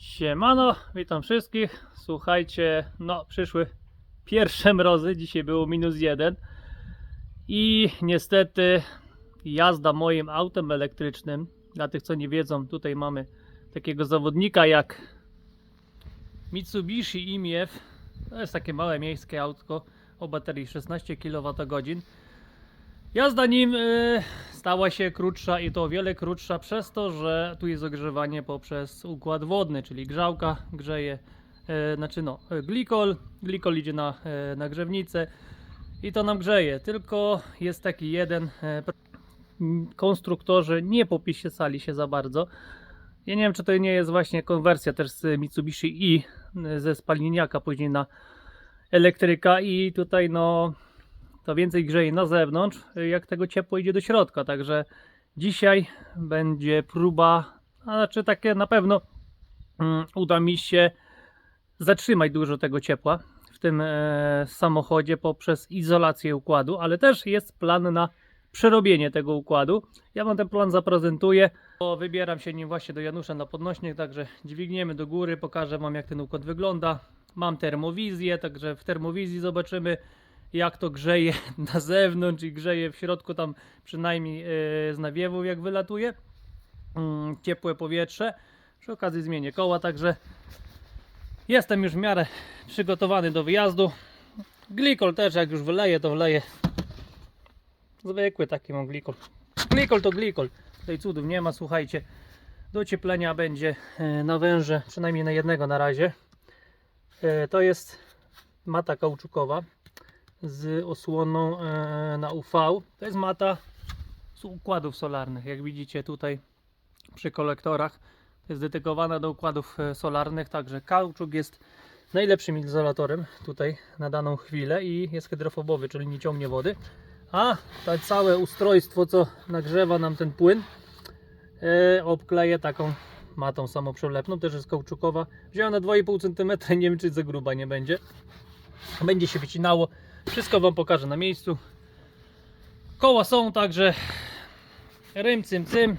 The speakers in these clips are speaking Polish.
Siemano, witam wszystkich. Słuchajcie, no przyszły pierwsze mrozy, dzisiaj było -1 i niestety jazda moim autem elektrycznym, dla tych co nie wiedzą, tutaj mamy takiego zawodnika jak Mitsubishi IMIEV. To jest takie małe miejskie autko o baterii 16 kWh. Jazda nim stała się krótsza i to o wiele krótsza przez to, że tu jest ogrzewanie poprzez układ wodny, czyli grzałka grzeje, glikol, glikol idzie na grzewnicę i to nam grzeje, tylko jest taki jeden konstruktorzy nie popisali się za bardzo. Ja nie wiem, czy to nie jest właśnie konwersja też z Mitsubishi i ze spaliniaka później na elektryka i tutaj no to więcej grzeje na zewnątrz, jak tego ciepło idzie do środka. Także dzisiaj będzie próba, a znaczy takie na pewno uda mi się zatrzymać dużo tego ciepła w tym samochodzie poprzez izolację układu, ale też jest plan na przerobienie tego układu. Ja wam ten plan zaprezentuję, bo wybieram się nim właśnie do Janusza na podnośnik, także dźwigniemy do góry, pokażę wam jak ten układ wygląda. Mam termowizję, także w termowizji zobaczymy jak to grzeje na zewnątrz i grzeje w środku, tam przynajmniej z nawiewów jak wylatuje ciepłe powietrze. Przy okazji zmienię koła, także jestem już w miarę przygotowany do wyjazdu. Glikol też jak już wyleję, to wleję zwykły taki mam glikol. Glikol to glikol, tutaj cudów nie ma. Słuchajcie, do ocieplenia będzie na węże, przynajmniej na jednego na razie. To jest mata kauczukowa z osłoną na UV. To jest mata z układów solarnych, jak widzicie tutaj przy kolektorach. To jest dedykowana do układów solarnych, także kauczuk jest najlepszym izolatorem tutaj na daną chwilę i jest hydrofobowy, czyli nie ciągnie wody. A to całe ustrojstwo, co nagrzewa nam ten płyn, obkleję taką matą samoprzylepną, też jest kauczukowa. Wziąłem na 2,5 cm, nie wiem czy za gruba nie będzie. Będzie się wycinało. Wszystko wam pokażę na miejscu. Koła są, także rym cym cym.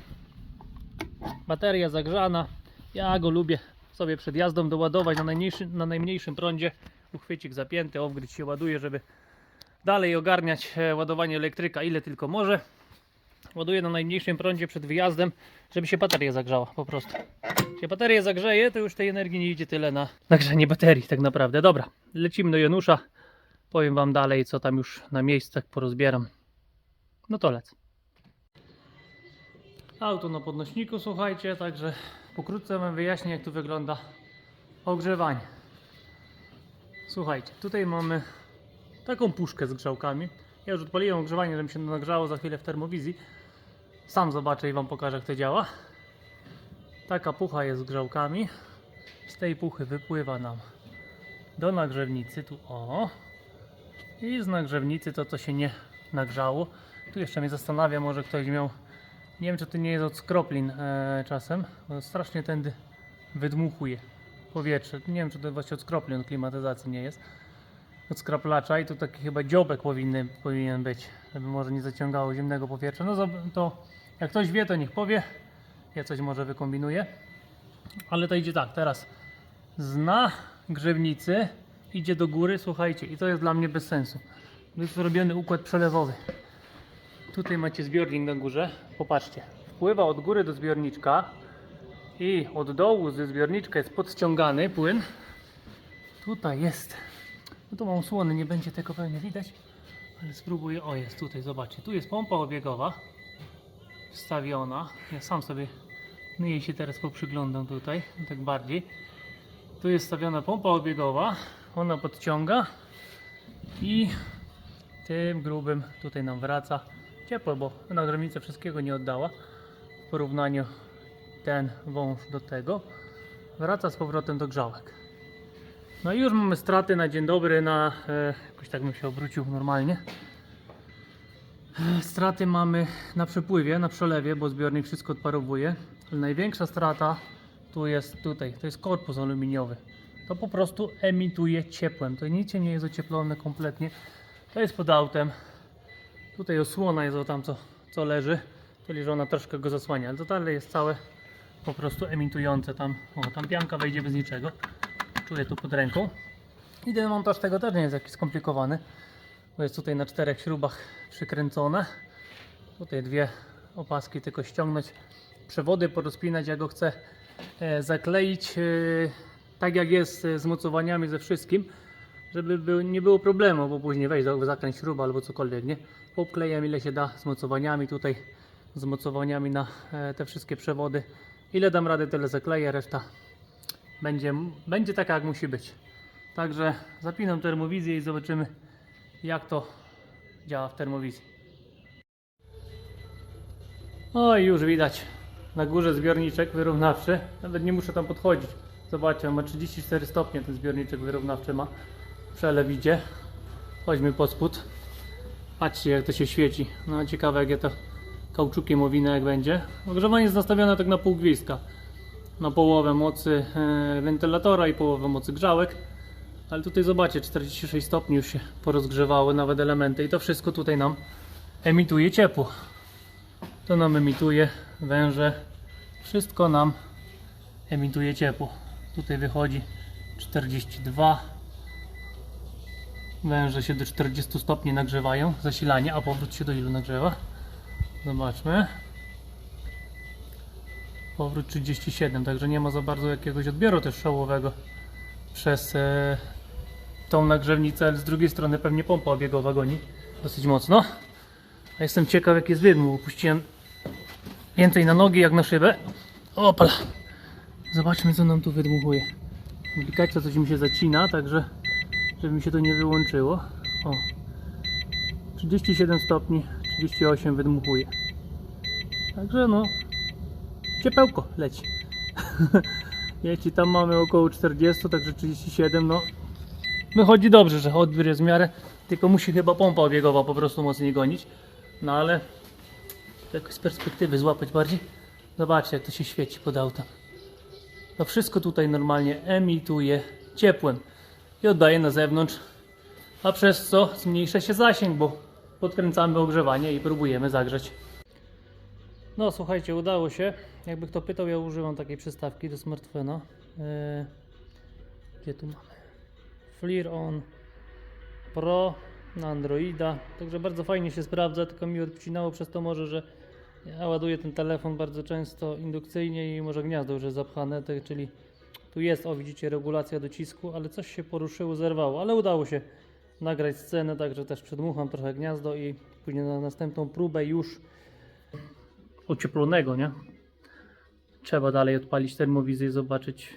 Bateria zagrzana. Ja go lubię sobie przed jazdą doładować na najmniejszym prądzie. Uchwycik zapięty, off-grid się ładuje, żeby dalej ogarniać ładowanie elektryka ile tylko może. Ładuję na najmniejszym prądzie przed wyjazdem, żeby się bateria zagrzała po prostu. Jak się bateria zagrzeje, to już tej energii nie idzie tyle na nagrzanie baterii tak naprawdę. Dobra, lecimy do Janusza. Powiem wam dalej, co tam już na miejscach porozbieram. No to lecę. Auto na podnośniku, słuchajcie, także pokrótce wam wyjaśnię, jak tu wygląda ogrzewanie. Słuchajcie, tutaj mamy taką puszkę z grzałkami. Ja już odpaliłem ogrzewanie, żeby się nagrzało za chwilę w termowizji. Sam zobaczę i wam pokażę, jak to działa. Taka pucha jest z grzałkami. Z tej puchy wypływa nam do nagrzewnicy, tu o. I z nagrzewnicy to, co się nie nagrzało. Tu jeszcze mnie zastanawia, może ktoś miał, nie wiem czy to nie jest od skroplin czasem, bo strasznie tędy wydmuchuje powietrze. Nie wiem czy to właśnie od skroplin, od klimatyzacji nie jest. Od skraplacza i tu taki chyba dziobek powinien być, żeby może nie zaciągało zimnego powietrza. No to jak ktoś wie, to niech powie. Ja coś może wykombinuję. Ale to idzie tak, teraz z nagrzewnicy idzie do góry, słuchajcie, i to jest dla mnie bez sensu. To jest zrobiony układ przelewowy. Tutaj macie zbiornik na górze, popatrzcie. Wpływa od góry do zbiorniczka i od dołu ze zbiorniczka jest podciągany płyn. Tutaj jest, no tu mam osłony, nie będzie tego pewnie widać, ale spróbuję, o jest tutaj, zobaczcie. Tu jest pompa obiegowa wstawiona. Ja sam sobie jej się teraz poprzyglądam tutaj, tak bardziej. Tu jest stawiona pompa obiegowa, ona podciąga i tym grubym tutaj nam wraca ciepło, bo nagrzewnica wszystkiego nie oddała. W porównaniu ten wąż do tego wraca z powrotem do grzałek. No i już mamy straty na dzień dobry, jakoś tak bym się obrócił normalnie. Straty mamy na przepływie, na przelewie, bo zbiornik wszystko odparowuje. Największa strata tu jest tutaj, to jest korpus aluminiowy. To po prostu emituje ciepłem. To nic nie jest ocieplone kompletnie. To jest pod autem. Tutaj osłona jest o tam co leży, czyli że ona troszkę go zasłania, ale to dalej jest całe po prostu emitujące tam. O, tam pianka wejdzie bez niczego. Czuję tu pod ręką. I ten montaż tego też nie jest jakiś skomplikowany, bo jest tutaj na 4 śrubach przykręcone. Tutaj 2 opaski tylko ściągnąć, przewody porozpinać, jak go chcę zakleić tak jak jest z mocowaniami, ze wszystkim, żeby nie było problemu, bo później weź zakręć śrubę albo cokolwiek, nie? Poklejam ile się da z mocowaniami tutaj, z mocowaniami na te wszystkie przewody. Ile dam radę, tyle zakleję, reszta będzie taka jak musi być. Także zapinam termowizję i zobaczymy, jak to działa w termowizji. O, i już widać na górze zbiorniczek wyrównawczy. Nawet nie muszę tam podchodzić. Zobaczcie, ma 34 stopnie ten zbiorniczek wyrównawczy ma. Przelew idzie. Chodźmy pod spód. Patrzcie, jak to się świeci. No ciekawe, jakie to kauczukiem owinę jak będzie. Ogrzewanie jest nastawione tak na pół gwizdka. Na połowę mocy wentylatora i połowę mocy grzałek. Ale tutaj zobaczcie, 46 stopni już się porozgrzewały nawet elementy i to wszystko tutaj nam emituje ciepło. To nam emituje węże, wszystko nam emituje ciepło. Tutaj wychodzi 42. Węże się do 40 stopni nagrzewają, zasilanie, a powrót się do ilu nagrzewa? Zobaczmy. Powrót 37, także nie ma za bardzo jakiegoś odbioru też szałowego przez tą nagrzewnicę, ale z drugiej strony pewnie pompa obiegowa goni dosyć mocno. A jestem ciekaw, jaki jest wydmuch, bo puściłem więcej na nogi jak na szybę. Opala! Zobaczmy, co nam tu wydmuchuje. Aplikacja coś mi się zacina, także żeby mi się to nie wyłączyło. O, 37 stopni, 38 wydmuchuje. Także no, ciepełko leci. Jeśli tam mamy około 40, także 37, no wychodzi dobrze, że odbiór jest w miarę, tylko musi chyba pompa obiegowa po prostu mocniej gonić. No ale tak z perspektywy złapać bardziej. Zobaczcie, jak to się świeci pod autem. To wszystko tutaj normalnie emituje ciepłem i oddaje na zewnątrz, a przez co zmniejsza się zasięg, bo podkręcamy ogrzewanie i próbujemy zagrzać. No słuchajcie, udało się. Jakby kto pytał, ja używam takiej przystawki do smartfona. Gdzie tu mamy? Flir On Pro na Androida. Także bardzo fajnie się sprawdza, tylko mi odcinało przez to może, że ja ładuję ten telefon bardzo często indukcyjnie i może gniazdo już jest zapchane, czyli tu jest, o widzicie, regulacja docisku, ale coś się poruszyło, zerwało, ale udało się nagrać scenę, także też przedmucham trochę gniazdo i później na następną próbę już ocieplonego, nie? Trzeba dalej odpalić termowizję i zobaczyć,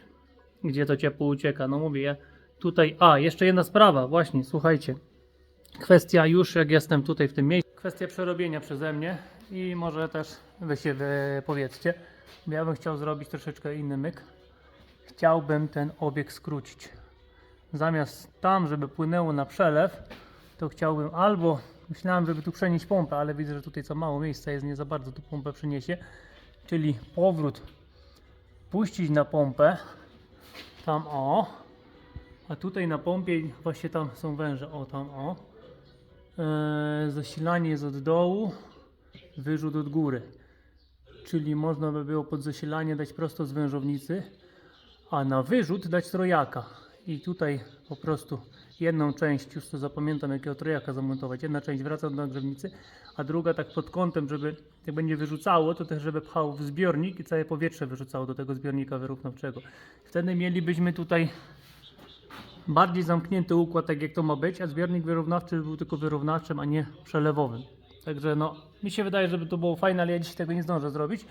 gdzie to ciepło ucieka. No mówię, ja tutaj, jeszcze jedna sprawa, właśnie, słuchajcie. Kwestia już, jak jestem tutaj w tym miejscu, kwestia przerobienia przeze mnie i może też wy się wypowiedzcie. Ja bym chciał zrobić troszeczkę inny myk. Chciałbym ten obieg skrócić. Zamiast tam, żeby płynęło na przelew, to chciałbym albo, myślałem, żeby tu przenieść pompę, ale widzę, że tutaj co mało miejsca jest, nie za bardzo tu pompę przyniesie. Czyli powrót puścić na pompę, tam o, a tutaj na pompie właśnie tam są węże, o tam o. Zasilanie jest od dołu, wyrzut od góry. Czyli można by było pod zasilanie dać prosto z wężownicy, a na wyrzut dać trojaka. I tutaj po prostu jedną część, już to zapamiętam jakiego trojaka zamontować, jedna część wraca do nagrzewnicy, a druga tak pod kątem, żeby jak będzie wyrzucało, to też żeby pchało w zbiornik i całe powietrze wyrzucało do tego zbiornika wyrównawczego. Wtedy mielibyśmy tutaj bardziej zamknięty układ, tak jak to ma być, a zbiornik wyrównawczy był tylko wyrównawczym, a nie przelewowym. Także no, mi się wydaje, żeby to było fajne, ale ja dzisiaj tego nie zdążę zrobić.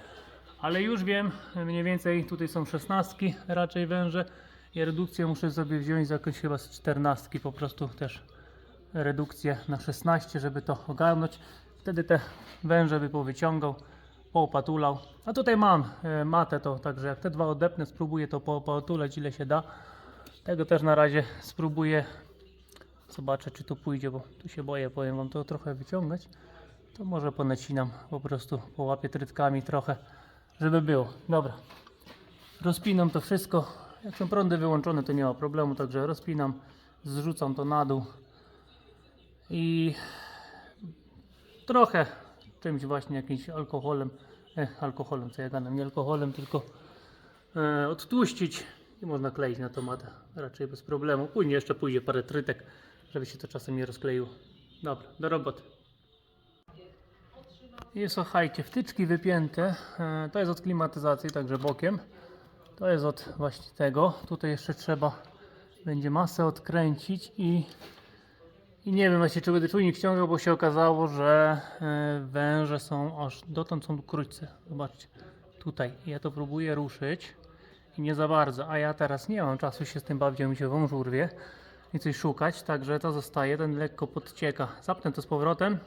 Ale już wiem, mniej więcej tutaj są 16 raczej węże i redukcję muszę sobie wziąć z jakoś chyba z 14, po prostu też redukcję na 16, żeby to ogarnąć. Wtedy te węże by powyciągał, poopatulał. A tutaj mam matę, to także jak te dwa odepnę, spróbuję to poopatulać ile się da. Tego też na razie spróbuję. Zobaczę, czy to pójdzie, bo tu się boję, powiem wam, to trochę wyciągać. To może ponacinam, po prostu połapię trytkami trochę, żeby było. Dobra, rozpinam to wszystko. Jak są prądy wyłączone, to nie ma problemu, także rozpinam, zrzucam to na dół i trochę czymś właśnie, jakimś alkoholem, co ja gadam, nie alkoholem, tylko odtłuścić i można kleić na tomatę raczej bez problemu. Później jeszcze pójdzie parę trytek, żeby się to czasem nie rozkleiło. Dobra, do roboty. I słuchajcie, wtyczki wypięte, to jest od klimatyzacji, także bokiem. To jest od właśnie tego. Tutaj jeszcze trzeba będzie masę odkręcić i nie wiem właśnie, czy będę czujnik ściągał, bo się okazało, że węże są aż dotąd są krótce. Zobaczcie, tutaj. Ja to próbuję ruszyć i nie za bardzo, a ja teraz nie mam czasu się z tym bawić, mi się wąż urwie i coś szukać, także to zostaje, ten lekko podcieka. Zapnę to z powrotem.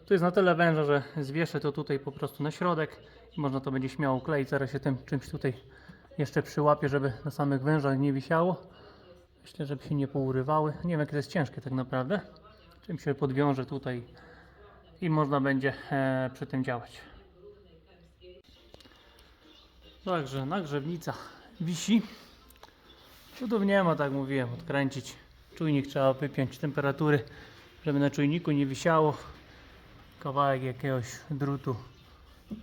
Tu jest na tyle węża, że zwieszę to tutaj po prostu na środek i można to będzie śmiało kleić. Zaraz się tym czymś tutaj jeszcze przyłapię, żeby na samych wężach nie wisiało. Myślę, żeby się nie pourywały. Nie wiem, jak to jest ciężkie tak naprawdę. Czym się podwiąże tutaj i można będzie przy tym działać. Także nagrzewnica wisi. Cudów nie ma, tak mówiłem, odkręcić. Czujnik trzeba wypiąć temperatury, żeby na czujniku nie wisiało. Kawałek jakiegoś drutu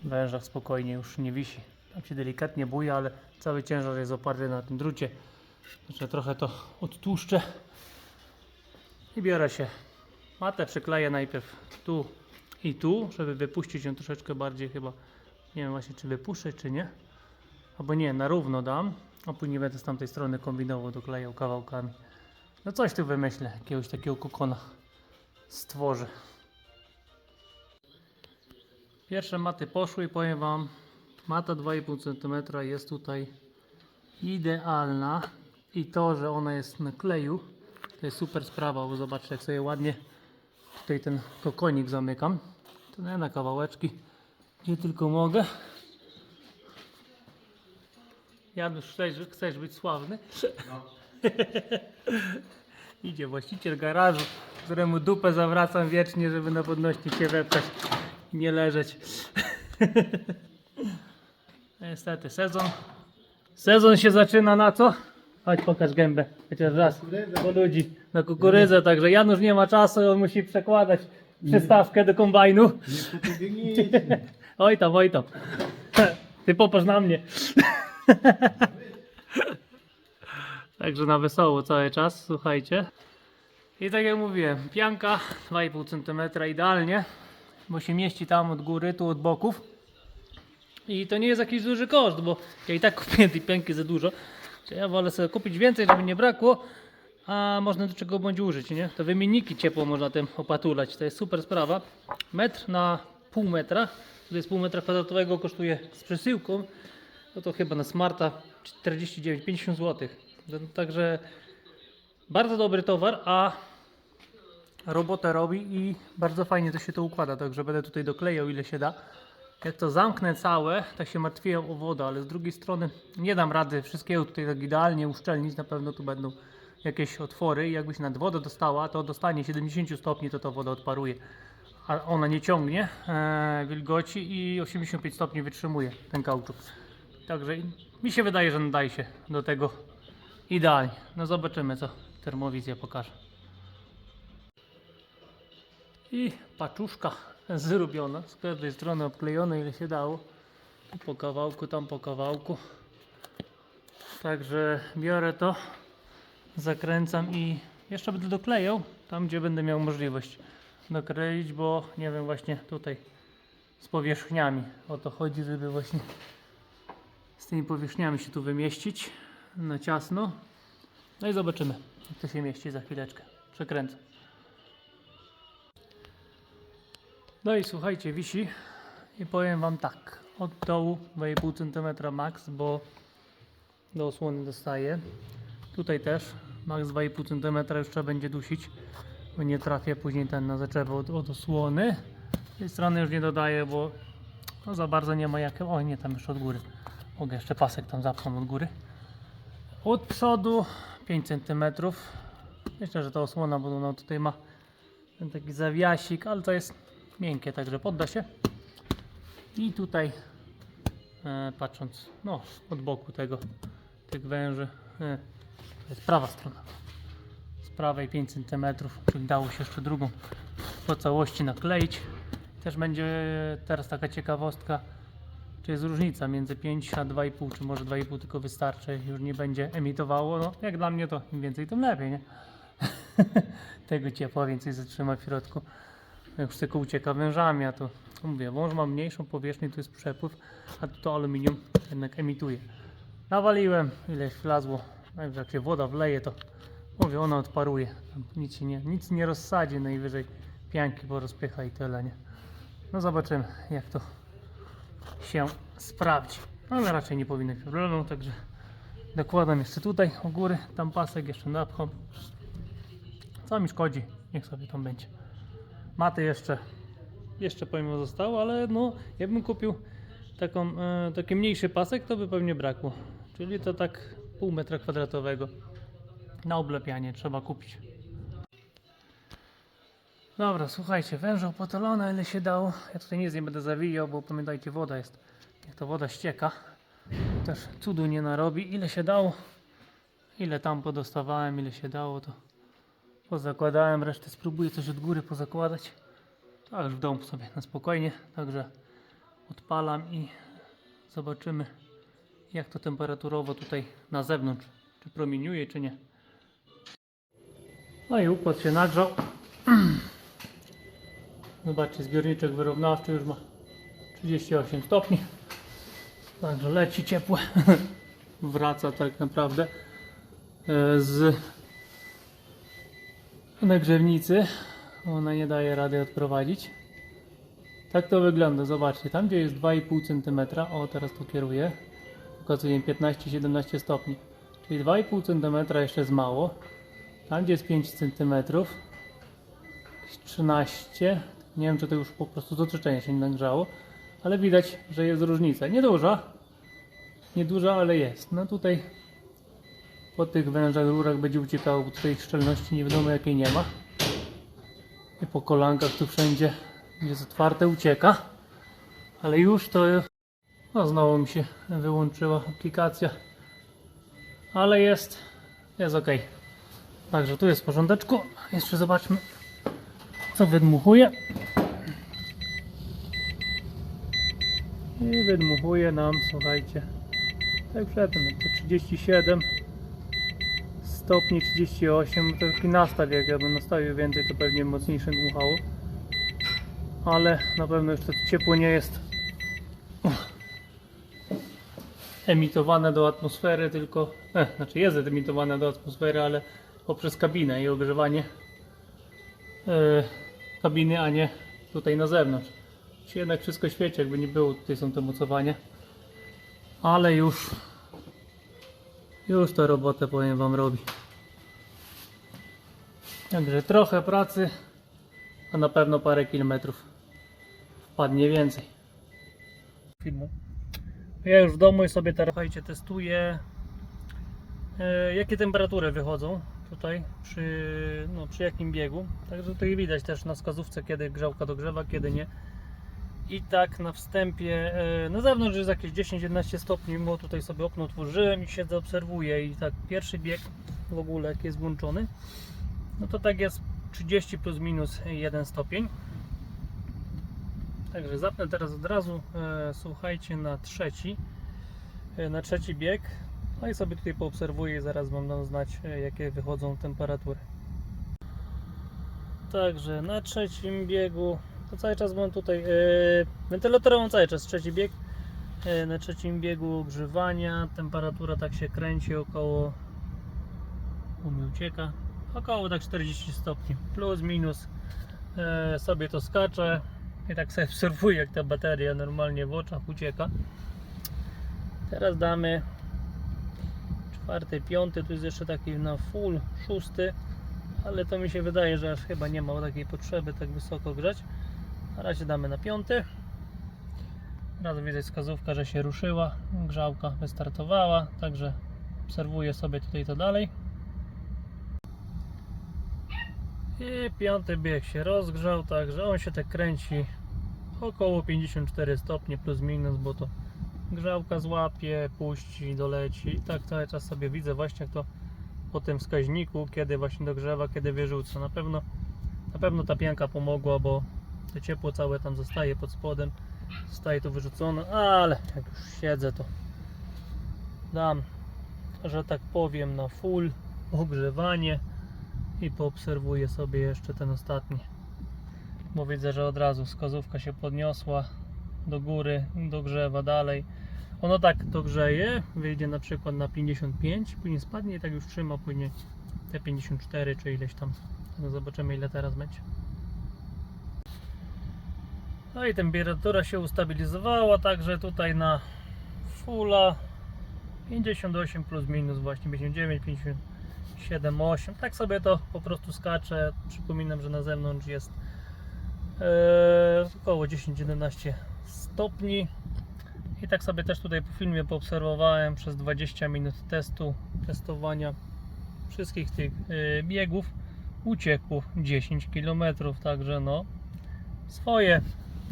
węża spokojnie już nie wisi. Tam się delikatnie buja, ale cały ciężar jest oparty na tym drucie. Jeszcze trochę to odtłuszczę i biorę się. Matę przykleję najpierw tu i tu, żeby wypuścić ją troszeczkę bardziej chyba. Nie wiem właśnie, czy wypuszczę, czy nie. Albo nie, na równo dam, a później będę z tamtej strony kombinował, doklejał kawałkami. No coś tu wymyślę, jakiegoś takiego kokona stworzę. Pierwsze maty poszły i powiem wam, mata 2,5 cm jest tutaj idealna i to, że ona jest na kleju, to jest super sprawa, bo zobaczcie, jak sobie ładnie tutaj ten kokonik zamykam. To nie na kawałeczki, gdzie tylko mogę. Janusz, chcesz być sławny? No. Idzie właściciel garażu, któremu dupę zawracam wiecznie, żeby na podnośnik się wepchać i nie leżeć. Niestety sezon się zaczyna na co? Chodź, pokaż gębę, chociaż raz, po ludzi, na kukurydzę, także Janusz nie ma czasu, on musi przekładać przystawkę do kombajnu. Oj tam, ty popatrz na mnie. Także na wesoło cały czas, słuchajcie. I tak jak mówiłem, pianka 2,5 cm idealnie, bo się mieści tam od góry, tu od boków. I to nie jest jakiś duży koszt, bo ja i tak kupiłem tej pianki za dużo. Ja wolę sobie kupić więcej, żeby nie brakło, a można do czego bądź użyć, nie? To wymienniki ciepło można tym opatulać, to jest super sprawa. Metr na pół metra, to jest pół metra kwadratowego, kosztuje z przesyłką, no to chyba na Smarta 49-50 zł. Także bardzo dobry towar, a robotę robi i bardzo fajnie to się to układa, także będę tutaj doklejał ile się da. Jak to zamknę całe, tak się martwię o wodę, ale z drugiej strony nie dam rady wszystkiego tutaj tak idealnie uszczelnić, na pewno tu będą jakieś otwory i jakby się nad wodę dostała, to dostanie 70 stopni, to woda odparuje, a ona nie ciągnie wilgoci i 85 stopni wytrzymuje ten kauczuk. Także mi się wydaje, że nadaje się do tego idealnie. No zobaczymy, co termowizja pokaże. I paczuszka zrobiona, z każdej strony obklejone ile się dało. Tu po kawałku, tam po kawałku. Także biorę to, zakręcam i jeszcze będę doklejał tam, gdzie będę miał możliwość dokleić, bo nie wiem, właśnie tutaj z powierzchniami. O to chodzi, żeby właśnie z tymi powierzchniami się tu wymieścić na ciasno. No i zobaczymy, jak to się mieści za chwileczkę. Przekręcę. No i słuchajcie, wisi i powiem wam tak, od dołu 2,5 cm max, bo do osłony dostaję. Tutaj też max 2,5 cm już trzeba będzie dusić, bo nie trafię później ten na zaczepę od osłony. Z tej strony już nie dodaję, bo no za bardzo nie ma jak. O nie, tam już od góry. Mogę jeszcze pasek tam zapcham od góry. Od przodu 5 cm. Myślę, że ta osłona, bo no tutaj ma ten taki zawiasik, ale to jest miękkie, także podda się. I tutaj patrząc no od boku tych węży, to jest prawa strona. Z prawej 5 cm, czyli dało się jeszcze drugą po całości nakleić. Też będzie teraz taka ciekawostka, czy jest różnica między 5 a 2,5, czy może 2,5 tylko wystarczy, już nie będzie emitowało. No, jak dla mnie to im więcej, tym lepiej, nie? Tego ciepła więcej zatrzyma w środku. Jak już tylko ucieka wężami, a to mówię, wąż ma mniejszą powierzchnię, tu jest przepływ, a tu to aluminium jednak emituje. Nawaliłem, ileś wlazło, także jak się woda wleje, to mówię, ona odparuje. Tam nic nie rozsadzi, najwyżej pianki porozpycha i tyle, nie? No zobaczymy, jak to się sprawdzi. Ale raczej nie powinno być problemu, także dokładam jeszcze tutaj u góry, tam pasek jeszcze napcham. Co mi szkodzi, niech sobie tam będzie. Maty jeszcze pomimo zostało, ale no jakbym kupił taki mniejszy pasek, to by pewnie brakło. Czyli to tak pół metra kwadratowego na oblepianie trzeba kupić. Dobra, słuchajcie, węże opotolone, ile się dało. Ja tutaj nic nie będę zawijał, bo pamiętajcie, woda jest. Niech ta woda ścieka. Też cudu nie narobi. Ile się dało, ile tam podostawałem, ile się dało, to pozakładałem. Resztę spróbuję coś od góry pozakładać. Tak już w domu sobie na spokojnie. Także odpalam i zobaczymy, jak to temperaturowo tutaj na zewnątrz. Czy promieniuje, czy nie. No i układ się nagrzał. Zobaczcie, zbiorniczek wyrównawczy już ma 38 stopni. Także leci ciepłe. Wraca tak naprawdę z nagrzewnicy. Ona nie daje rady odprowadzić. Tak to wygląda. Zobaczcie, tam gdzie jest 2,5 cm, o teraz to kieruję, pokazuje 15-17 stopni. Czyli 2,5 cm jeszcze jest mało. Tam gdzie jest 5 cm, 13, nie wiem czy to już po prostu z oczyszczenia się nie nagrzało, ale widać, że jest różnica. Nieduża, ale jest. No tutaj po tych wężach, rurach będzie uciekało, bo tutaj szczelności nie wiadomo jakiej nie ma. I po kolankach tu wszędzie jest otwarte, ucieka. Ale już to, no znowu mi się wyłączyła aplikacja. Ale jest ok. Także tu jest w porządeczku. Jeszcze zobaczmy, co wydmuchuje. I wydmuchuje nam, słuchajcie, tak przedtem, 37 stopni, 38, to taki nastaw, jak ja bym nastawił więcej, to pewnie mocniejsze dmuchało. Ale na pewno już to ciepło nie jest emitowane do atmosfery, tylko, znaczy jest emitowane do atmosfery, ale poprzez kabinę i ogrzewanie kabiny, a nie tutaj na zewnątrz. Czy jednak wszystko świeci, jakby nie było, tutaj są te mocowania, ale już to robotę, powiem wam, robi. Także trochę pracy, a na pewno parę kilometrów wpadnie więcej filmu. Ja już w domu i sobie teraz, słuchajcie, testuję jakie temperatury wychodzą tutaj przy jakim biegu. Także tutaj widać też na wskazówce, kiedy grzałka dogrzewa, kiedy nie. I tak na wstępie, na zewnątrz jest jakieś 10-11 stopni, bo tutaj sobie okno otworzyłem i siedzę, obserwuję. I tak pierwszy bieg w ogóle, jak jest włączony, no to tak jest 30 plus minus 1 stopień. Także zapnę teraz od razu, słuchajcie, na trzeci bieg. No i sobie tutaj poobserwuję i zaraz wam dam znać, jakie wychodzą temperatury. Także na trzecim biegu, to cały czas mam tutaj, wentylatorem mam cały czas trzeci bieg. Na trzecim biegu ogrzewania, temperatura tak się kręci około, ucieka, około tak 40 stopni, plus minus, sobie to skacze. I tak sobie obserwuję, jak ta bateria normalnie w oczach ucieka. Teraz damy 4, 5, tu jest jeszcze taki na full 6, ale to mi się wydaje, że aż chyba nie ma takiej potrzeby tak wysoko grzać. Na razie damy na 5. Teraz widać wskazówka, że się ruszyła, grzałka wystartowała, także obserwuję sobie tutaj to dalej. I 5 bieg się rozgrzał, także on się tak kręci około 54 stopni plus minus, bo to grzałka złapie, puści, doleci. I tak cały czas sobie widzę właśnie, jak to po tym wskaźniku, kiedy właśnie dogrzewa, kiedy wyrzuca. Na pewno ta pianka pomogła, bo to ciepło całe tam zostaje pod spodem Zostaje to wyrzucone, ale jak już siedzę, to dam, że tak powiem, na full ogrzewanie i poobserwuję sobie jeszcze ten ostatni, bo widzę, że od razu wskazówka się podniosła do góry, dogrzewa dalej. Ono tak dogrzeje, wyjdzie na przykład na 55, później spadnie i tak już trzyma później te 54 czy ileś tam. No zobaczymy, ile teraz będzie. No i temperatura się ustabilizowała, także tutaj na fulla 58 plus minus właśnie 59, 57, 8. Tak sobie to po prostu skacze. Przypominam, że na zewnątrz jest około 10-11 stopni. I tak sobie też tutaj po filmie poobserwowałem przez 20 minut testowania wszystkich tych biegów. Uciekło 10 km, także no swoje,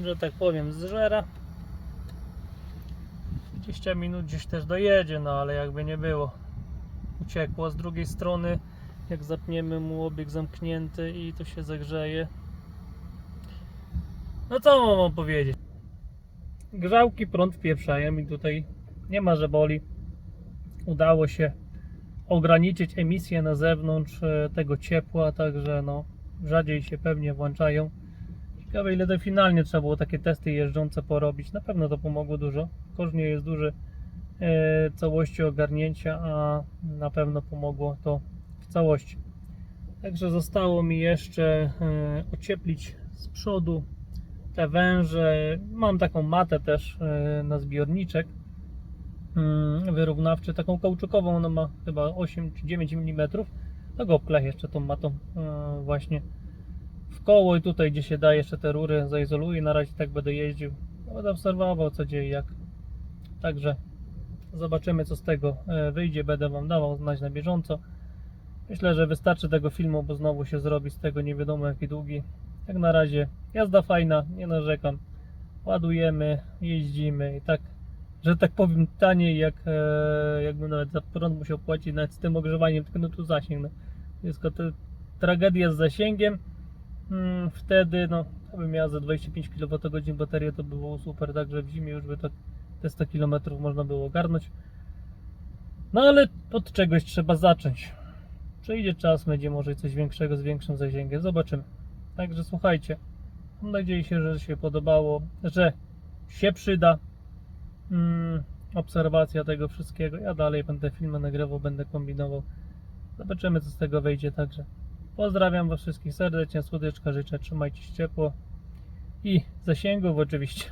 że tak powiem, zżera. 20 minut gdzieś też dojedzie, no ale jakby nie było, uciekło. Z drugiej strony, jak zapniemy mu obieg zamknięty i to się zagrzeje, no co mam powiedzieć, grzałki prąd wpieprzają i tutaj nie ma, że boli. Udało się ograniczyć emisję na zewnątrz tego ciepła, także no rzadziej się pewnie włączają. Ciekawe, ile to finalnie trzeba było takie testy jeżdżące porobić. Na pewno to pomogło dużo. Koszt nie jest duży całości ogarnięcia, a na pewno pomogło to w całości. Także zostało mi jeszcze ocieplić z przodu te węże. Mam taką matę też na zbiorniczek wyrównawczy, taką kauczukową. Ona ma chyba 8 czy 9 mm. To go obkleję jeszcze tą matą właśnie w koło i tutaj, gdzie się da, jeszcze te rury zaizoluję. Na razie tak będę jeździł, będę obserwował, co dzieje, jak. Także zobaczymy, co z tego wyjdzie. Będę Wam dawał znać na bieżąco. Myślę, że wystarczy tego filmu, bo znowu się zrobi z tego nie wiadomo jaki długi. Jak na razie jazda fajna, nie narzekam. Ładujemy, jeździmy i tak, że tak powiem, taniej, jakbym nawet za prąd musiał płacić, nawet z tym ogrzewaniem, tylko no tu zasięg. No. Jest to tragedia z zasięgiem. Wtedy no, bym miał za 25 kWh baterię, to by było super, także w zimie już by te 100 km można było ogarnąć. No ale od czegoś trzeba zacząć. Przyjdzie czas, będzie może coś większego z większym zasięgiem, zobaczymy. Także słuchajcie, mam nadzieję, że się podobało, że się przyda obserwacja tego wszystkiego. Ja dalej będę filmy nagrywał, będę kombinował. Zobaczymy, co z tego wyjdzie. Także pozdrawiam Was wszystkich serdecznie, słodyczka życzę, trzymajcie się ciepło i zasięgów oczywiście.